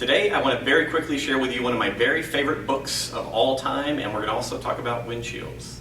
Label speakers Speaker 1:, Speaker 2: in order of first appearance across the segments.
Speaker 1: Today I want to very quickly share with you one of my very favorite books of all time, and we're going to also talk about windshields.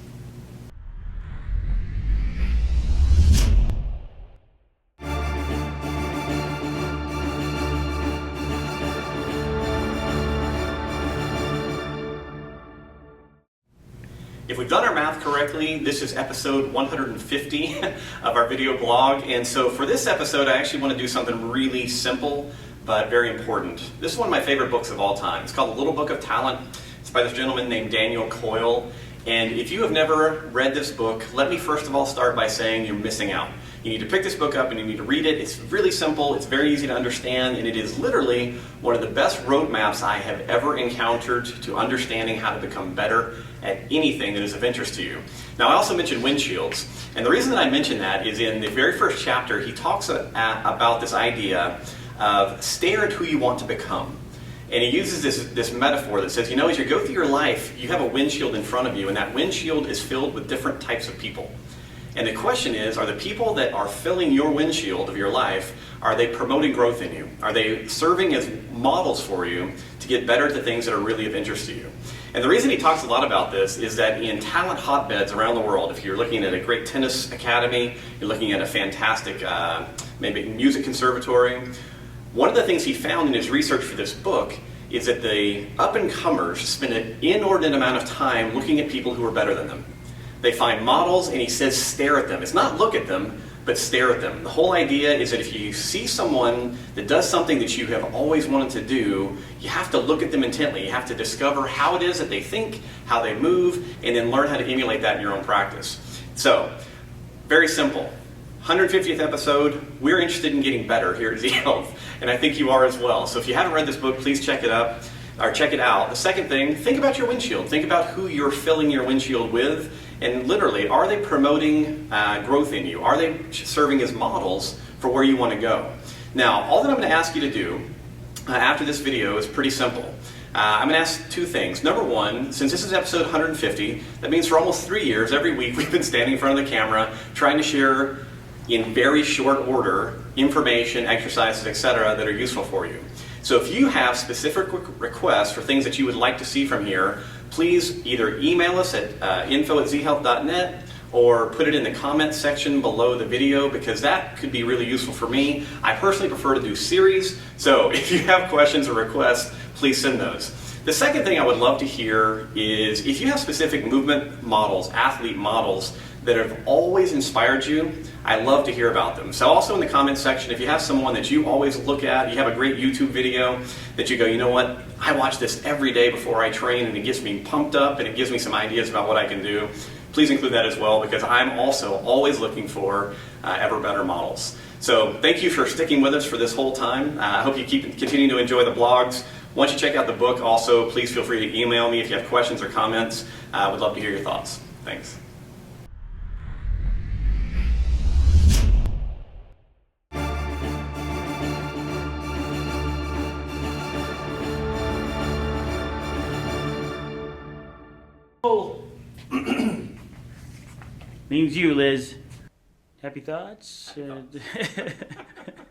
Speaker 1: If we've done our math correctly, this is episode 150 of our video blog, and so for this episode I actually want to do something really simple but very important. This is one of my favorite books of all time. It's called The Little Book of Talent. It's by this gentleman named Daniel Coyle, and if you have never read this book, let me first of all start by saying you're missing out. You need to pick this book up and you need to read it. It's really simple, it's very easy to understand, and it is literally one of the best roadmaps I have ever encountered to understanding how to become better at anything that is of interest to you. Now, I also mentioned windshields, and the reason that I mention that is in the very first chapter, he talks about this idea of stare at who you want to become. And he uses this metaphor that says, you know, as you go through your life, you have a windshield in front of you, and that windshield is filled with different types of people. And the question is, are the people that are filling your windshield of your life, are they promoting growth in you? Are they serving as models for you to get better at the things that are really of interest to you? And the reason he talks a lot about this is that in talent hotbeds around the world, if you're looking at a great tennis academy, you're looking at a fantastic maybe music conservatory, one of the things he found in his research for this book is that the up-and-comers spend an inordinate amount of time looking at people who are better than them. They find models, and he says stare at them. It's not look at them, but stare at them. The whole idea is that if you see someone that does something that you have always wanted to do, you have to look at them intently. You have to discover how it is that they think, how they move, and then learn how to emulate that in your own practice. So, very simple. 150th episode, we're interested in getting better here at Z Health, and I think you are as well. So if you haven't read this book, please check it out. The second thing, think about your windshield. Think about who you're filling your windshield with, and literally, are they promoting growth in you? Are they serving as models for where you want to go? Now, all that I'm going to ask you to do after this video is pretty simple. I'm going to ask two things. Number one, since this is episode 150, that means for almost 3 years, every week we've been standing in front of the camera trying to share in very short order information, exercises, etc. that are useful for you. So if you have specific requests for things that you would like to see from here, please either email us at info@zhealth.net or put it in the comments section below the video, because that could be really useful for me. I personally prefer to do series, so if you have questions or requests, please send those. The second thing I would love to hear is if you have specific movement models, athlete models, that have always inspired you, I love to hear about them. So also in the comments section, if you have someone that you always look at, you have a great YouTube video that you go, you know what, I watch this every day before I train and it gets me pumped up and it gives me some ideas about what I can do, please include that as well, because I'm also always looking for ever better models. So thank you for sticking with us for this whole time. I hope you continue to enjoy the blogs. Once you check out the book, also please feel free to email me if you have questions or comments. I would love to hear your thoughts. Thanks.
Speaker 2: Means you, Liz. Happy thoughts?
Speaker 1: Happy thoughts.